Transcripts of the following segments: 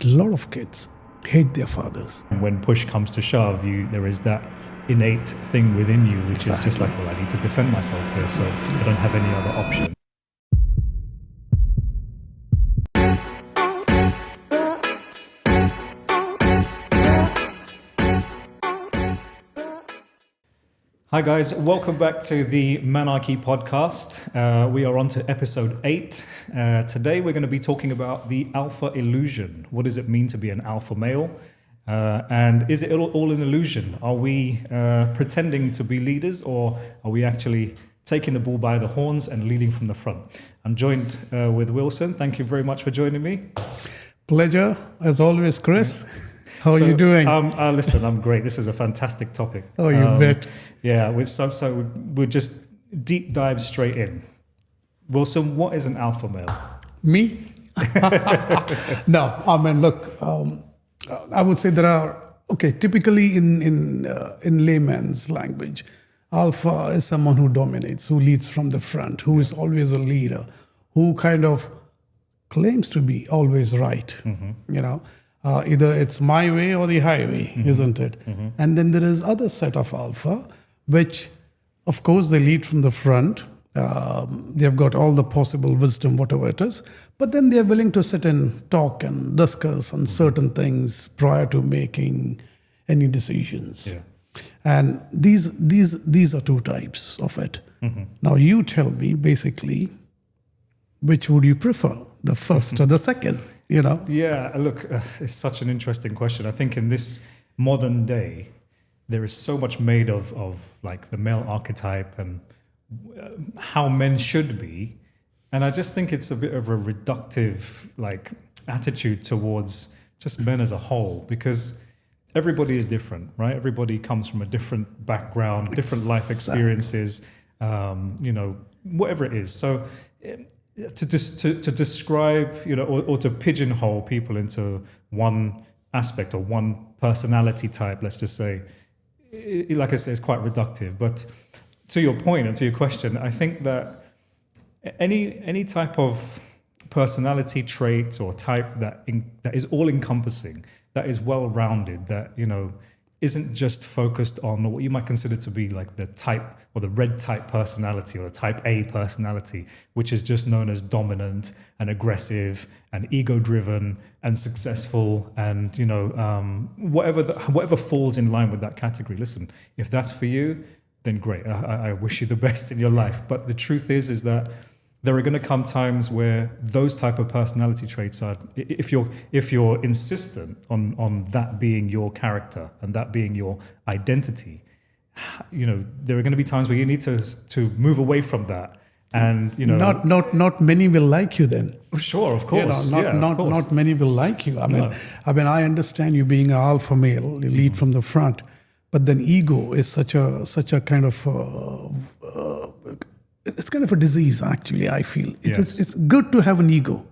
A lot of kids hate their fathers. When push comes to shove, there is that innate thing within you, which is just like, well, I need to defend myself here, so I don't have any other option. Hi guys, welcome back to the Manarchy podcast. We are on to episode 8. Today we're going to be talking about the alpha illusion. What does it mean to be an alpha male? And is it all an illusion? Are we pretending to be leaders, or are we actually taking the bull by the horns and leading from the front? I'm joined with Wilson. Thank you very much for joining me. Pleasure, as always, Chris. How are you doing? Listen, I'm great. This is a fantastic topic. Oh, you bet. Yeah, we'll just deep dive straight in. Wilson, what is an alpha male? Me? No, I mean, look, I would say there are, typically in layman's language, alpha is someone who dominates, who leads from the front, who is always a leader, who kind of claims to be always right, either it's my way or the highway, isn't it? And then there is other set of alpha, which, of course, they lead from the front. They've got all the possible wisdom, whatever it is. But then they're willing to sit and talk and discuss on certain things prior to making any decisions. Yeah. And these are two types of it. Now, you tell me, basically, which would you prefer, the first or the second? Yeah, look, it's such an interesting question. I think in this modern day, there is so much made of like the male archetype and how men should be. And I just think it's a bit of a reductive like attitude towards just men as a whole, because everybody is different, right? Everybody comes from a different background, different life experiences, whatever it is. So to describe, or to pigeonhole people into one aspect or one personality type, let's just say, like I said, it's quite reductive. But to your point and to your question, I think that any type of personality trait or type that is all encompassing, that is well rounded, that isn't just focused on what you might consider to be like the type or the red type personality or the type A personality, which is just known as dominant and aggressive and ego-driven and successful and, whatever falls in line with that category. Listen, if that's for you, then great. I wish you the best in your life. But the truth is that there are going to come times where those type of personality traits are, if you're insistent on that being your character and that being your identity, there are going to be times where you need to move away from that. And not many will like you then. Sure, of course. Not many will like you. I mean, I understand you being an alpha male, you lead from the front, but then ego is such a kind of it's kind of a disease, actually, I feel. It's good to have an ego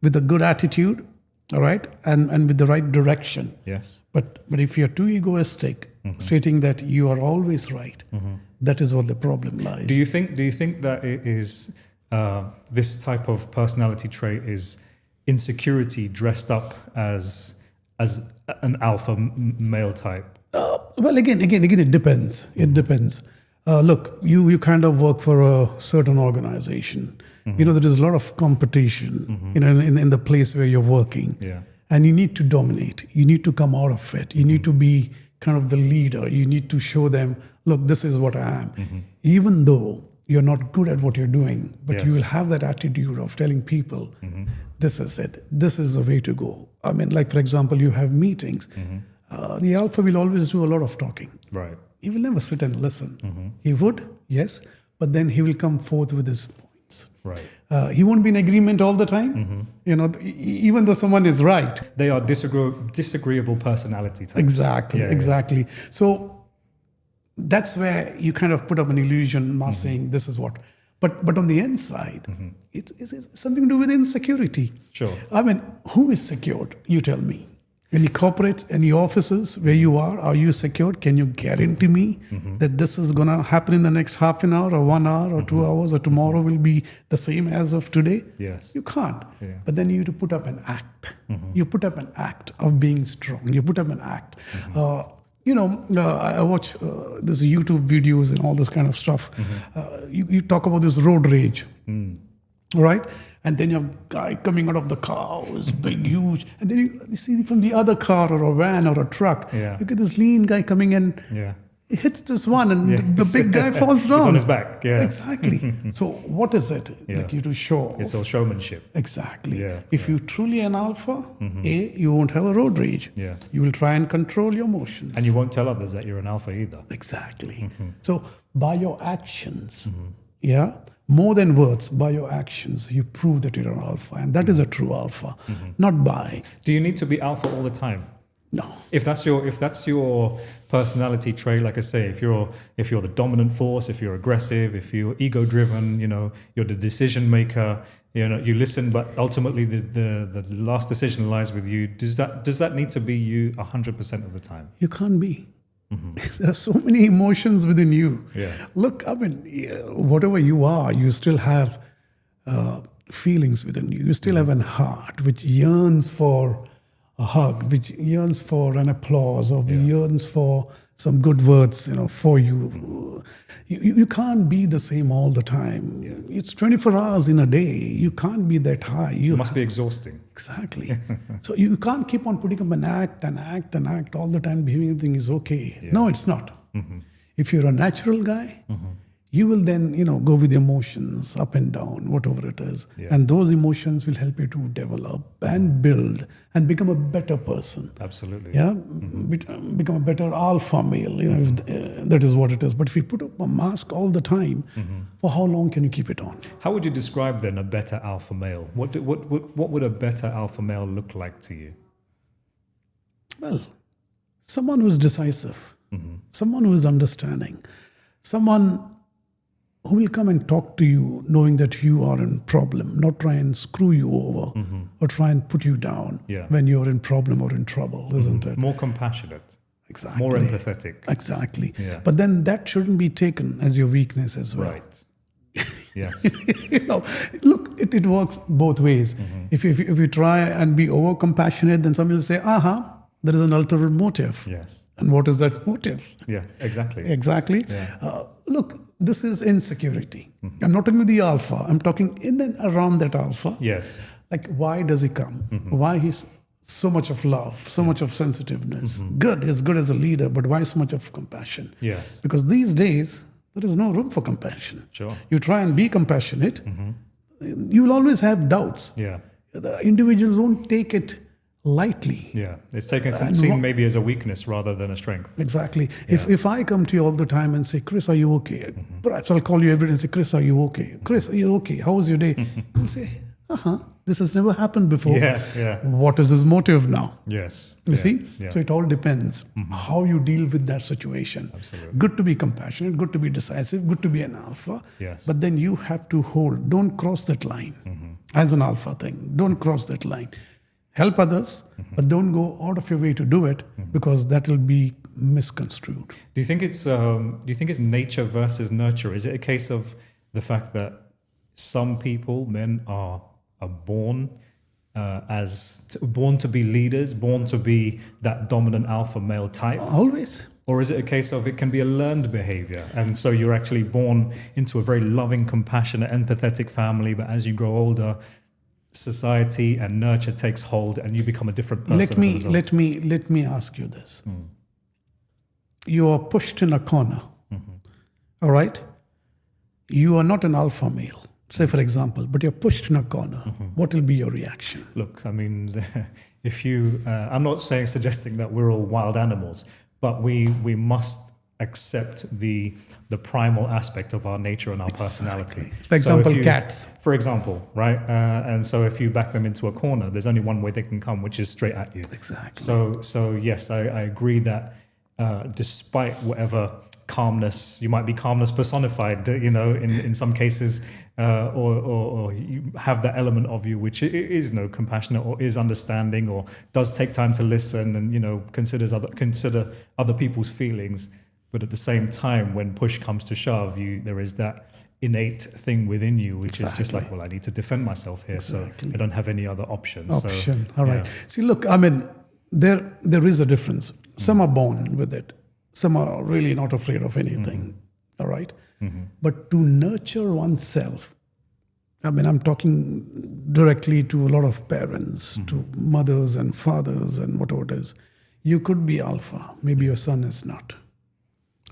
with a good attitude, all right, and with the right direction. Yes. But if you're too egoistic, stating that you are always right, that is what the problem lies. Do you think that it is this type of personality trait is insecurity dressed up as an alpha male type? Well, again, it depends. It depends. Look, you kind of work for a certain organization. There is a lot of competition, in the place where you're working. Yeah. And you need to dominate. You need to come out of it. You need to be kind of the leader. You need to show them, look, this is what I am. Even though you're not good at what you're doing, but you will have that attitude of telling people, this is it. This is the way to go. I mean, like, for example, you have meetings. The alpha will always do a lot of talking. Right. He will never sit and listen. He would, yes, but then he will come forth with his points. Right. He won't be in agreement all the time. Even though someone is right. They are disagreeable personality types. Exactly. So that's where you kind of put up an illusion, saying this is what. But on the inside, it's something to do with insecurity. Sure. I mean, who is secured? You tell me. Any corporates, any offices where you are you secured? Can you guarantee me that this is going to happen in the next half an hour or 1 hour or 2 hours or tomorrow will be the same as of today? Yes. You can't. Yeah. But then you have to put up an act. You put up an act of being strong. You put up an act. I watch this YouTube videos and all this kind of stuff. You talk about this road rage, right? And then you have a guy coming out of the car who's big, huge. And then you see from the other car or a van or a truck, Yeah. you get this lean guy coming in. Yeah. He hits this one and Yes. the big guy falls down. He's on his back. Yeah. Exactly. So what is it? Yeah. Like you to show. It's all showmanship. Exactly. Yeah, If you're truly an alpha, you won't have a road rage. Yeah. You will try and control your emotions. And you won't tell others that you're an alpha either. Exactly. So by your actions, more than words, by your actions, you prove that you're an alpha. And that is a true alpha, not by, Do you need to be alpha all the time? no. If that's your personality trait, like I say, if you're the dominant force, if you're aggressive, if you're ego driven, you're the decision maker, you listen, but ultimately the last decision lies with you. Does that need to be you 100% of the time? You can't be. There are so many emotions within you. Yeah. Look, whatever you are, you still have feelings within you. You still have an heart which yearns for a hug, which yearns for an applause, or yearns for some good words, for you. You can't be the same all the time. Yeah. It's 24 hours in a day. You can't be that high. It must be exhausting. Exactly. So you can't keep on putting up an act all the time, behaving everything is okay. Yeah. No, it's not. If you're a natural guy, you will then, go with emotions up and down, whatever it is. Yeah. And those emotions will help you to develop and build and become a better person. Absolutely. Yeah, become a better alpha male. If, that is what it is. But if you put up a mask all the time, for how long can you keep it on? How would you describe then a better alpha male? What would a better alpha male look like to you? Well, someone who is decisive, someone who is understanding, someone who will come and talk to you knowing that you are in problem, not try and screw you over or try and put you down Yeah. when you're in problem or in trouble, isn't it? More compassionate, Exactly. more empathetic. Exactly. Yeah. But then that shouldn't be taken as your weakness as well. Right. Yes. Look, it works both ways. If you try and be over compassionate, then some will say, there is an ulterior motive. Yes. And what is that motive? Yeah. Exactly. Exactly. Yeah. Look, this is insecurity. I'm not talking with the alpha. I'm talking in and around that alpha. Yes. Like, why does he come? Why he's so much of love, so much of sensitiveness? Good, he's good as a leader, but why so much of compassion? Yes. Because these days, there is no room for compassion. Sure. You try and be compassionate, you will always have doubts. Yeah. The individuals won't take it lightly. Yeah. It's seen maybe as a weakness rather than a strength. Exactly. If I come to you all the time and say, Chris, are you okay? Perhaps I'll call you every day and say, Chris, are you okay? Chris, are you okay? How was your day? You'll say, this has never happened before. Yeah. Yeah. What is his motive now? Yes. You Yeah. see? Yeah. So it all depends how you deal with that situation. Absolutely. Good to be compassionate, good to be decisive, good to be an alpha. Yes. But then you have to hold. Don't cross that line as an alpha thing. Don't cross that line. Help others, but don't go out of your way to do it because that will be misconstrued. Do you think it's nature versus nurture? Is it a case of the fact that some people, men, are born born to be leaders, born to be that dominant alpha male type? Always. Or is it a case of it can be a learned behavior? And so you're actually born into a very loving, compassionate, empathetic family, but as you grow older, society and nurture takes hold and you become a different person. Let me ask you this. You are pushed in a corner. All right? You are not an alpha male, say for example, but you're pushed in a corner. What will be your reaction? Look, I mean, if you, I'm not suggesting that we're all wild animals, but we must accept the primal aspect of our nature and our personality. For example, cats. For example, right? And so if you back them into a corner, there's only one way they can come, which is straight at you. Exactly. So yes, I agree that despite whatever calmness. You might be calmness personified, in some cases, or you have that element of you which is compassionate or is understanding or does take time to listen and consider other people's feelings. But at the same time, when push comes to shove, there is that innate thing within you which is just like, well, I need to defend myself here, so I don't have any other options. All right. See, look, I mean, there is a difference. Some are born with it. Some are really not afraid of anything. All right. But to nurture oneself, I mean, I'm talking directly to a lot of parents, to mothers and fathers and whatever it is. You could be alpha. Maybe your son is not.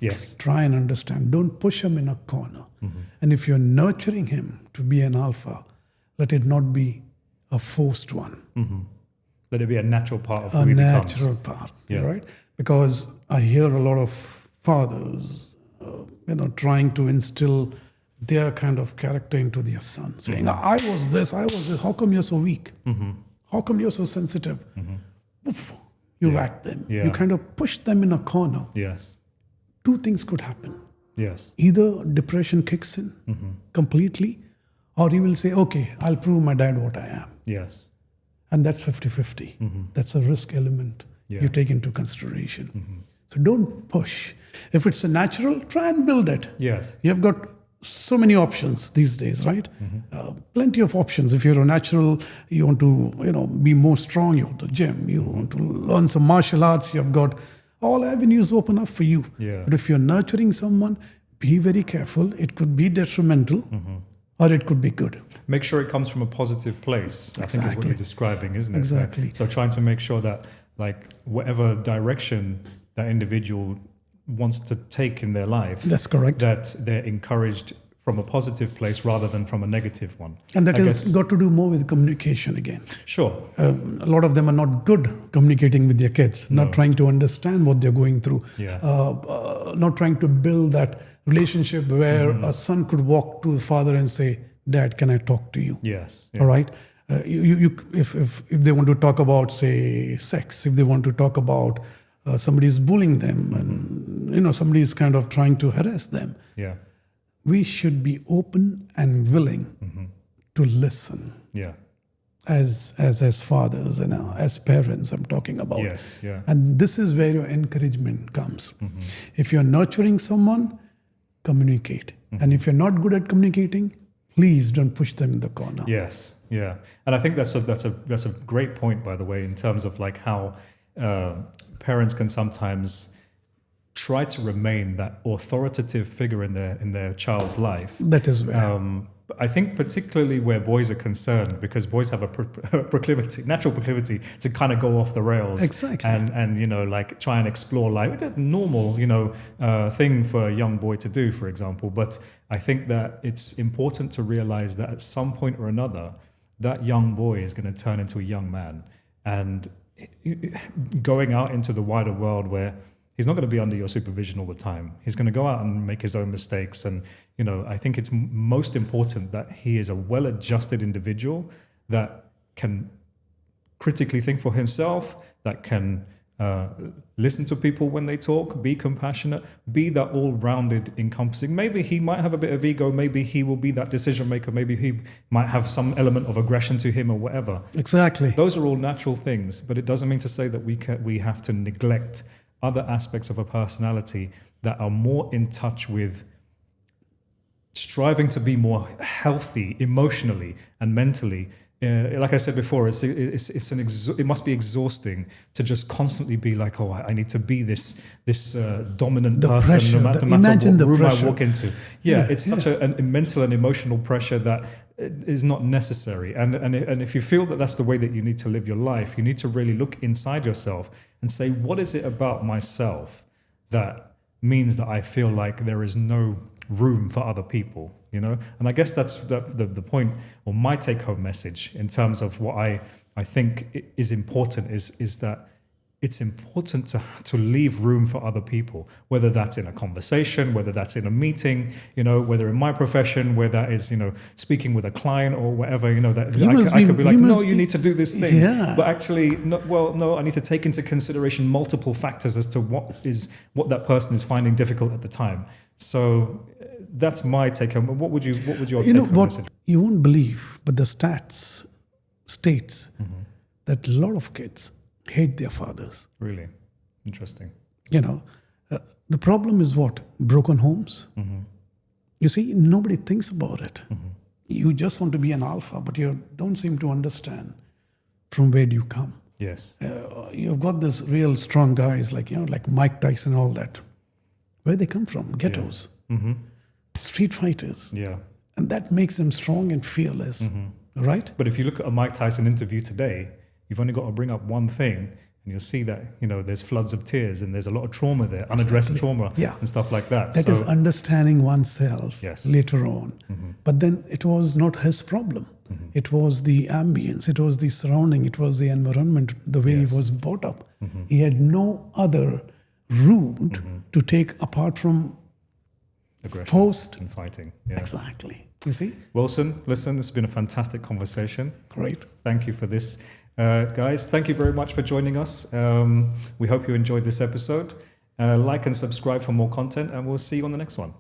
Yes. Try and understand. Don't push him in a corner. And if you're nurturing him to be an alpha, let it not be a forced one. Let it be a natural part of who A he becomes. natural part, Yeah. right? Because I hear a lot of fathers, trying to instill their kind of character into their son, saying, I was this, how come you're so weak? How come you're so sensitive? Oof, you whack them. Yeah. You kind of push them in a corner. Yes. Two things could happen. Yes. Either depression kicks in completely, or he will say, okay, I'll prove my dad what I am. Yes. And that's 50-50. That's a risk element you take into consideration. So don't push. If it's a natural, try and build it. Yes. You've got so many options these days, right? Plenty of options. If you're a natural, you want to, be more strong, you go to the gym, you want to learn some martial arts, you've got all avenues open up for you. Yeah. But if you're nurturing someone, be very careful. It could be detrimental or it could be good. Make sure it comes from a positive place, I think is what you're describing, isn't it? Exactly. So trying to make sure that, like, whatever direction that individual wants to take in their life, That's correct. that they're encouraged from a positive place rather than from a negative one. And that I has guess- got to do more with communication again. Sure. A lot of them are not good communicating with their kids, not trying to understand what they're going through, Yeah. not trying to build that relationship where a son could walk to the father and say, Dad, can I talk to you? Yes. Yeah. All right. If they want to talk about, say, sex, if they want to talk about somebody is bullying them and somebody is kind of trying to harass them, Yeah. we should be open and willing to listen Yeah. as fathers and as parents. I'm talking about. Yes. Yeah. And this is where your encouragement comes. If you're nurturing someone, communicate. And if you're not good at communicating, please don't push them in the corner. Yes, yeah, and I think that's a great point, by the way, in terms of like how parents can sometimes try to remain that authoritative figure in their child's life. That is where. I think particularly where boys are concerned, because boys have a natural proclivity to kind of go off the rails. Exactly. And like try and explore life. It's a normal, thing for a young boy to do, for example. But I think that it's important to realize that at some point or another, that young boy is going to turn into a young man. And going out into the wider world where he's not going to be under your supervision all the time. He's going to go out and make his own mistakes. And, I think it's most important that he is a well-adjusted individual that can critically think for himself, that can listen to people when they talk, be compassionate, be that all-rounded encompassing. Maybe he might have a bit of ego. Maybe he will be that decision maker. Maybe he might have some element of aggression to him or whatever. Exactly. Those are all natural things, but it doesn't mean to say that we have to neglect other aspects of a personality that are more in touch with striving to be more healthy emotionally and mentally. Like I said before, it must be exhausting to just constantly be like, oh, I need to be this dominant person, pressure, no matter imagine what the room pressure. I walk into. It's such a mental and emotional pressure that is not necessary. And if you feel that that's the way that you need to live your life, you need to really look inside yourself and say, what is it about myself that means that I feel like there is no room for other people, And I guess that's the point, or my take-home message in terms of what I think is important is that it's important to leave room for other people, whether that's in a conversation, whether that's in a meeting, whether in my profession, whether that is, speaking with a client or whatever, that I could be like, no, you need to do this thing. Yeah. But actually, no, I need to take into consideration multiple factors as to what that person is finding difficult at the time. So that's my take home. What would your take home message? You won't believe, but the stats states that a lot of kids hate their fathers. Really? Interesting. The problem is what? Broken homes. You see, nobody thinks about it. You just want to be an alpha, but you don't seem to understand from where do you come. Yes. You've got this real strong guys like Mike Tyson, all that. Where they come from? Ghettos. Street fighters. Yeah. And that makes them strong and fearless. Right? But if you look at a Mike Tyson interview today, you've only got to bring up one thing and you'll see that, there's floods of tears and there's a lot of trauma there, unaddressed trauma and stuff like that. That is understanding oneself later on. But then it was not his problem. It was the ambience, it was the surrounding, it was the environment, the way he was brought up. He had no other route to take apart from aggression forced and fighting. Exactly. You see? Wilson, listen, it's been a fantastic conversation. Great. Thank you for this. Guys, thank you very much for joining us. We hope you enjoyed this episode. Like and subscribe for more content, and we'll see you on the next one.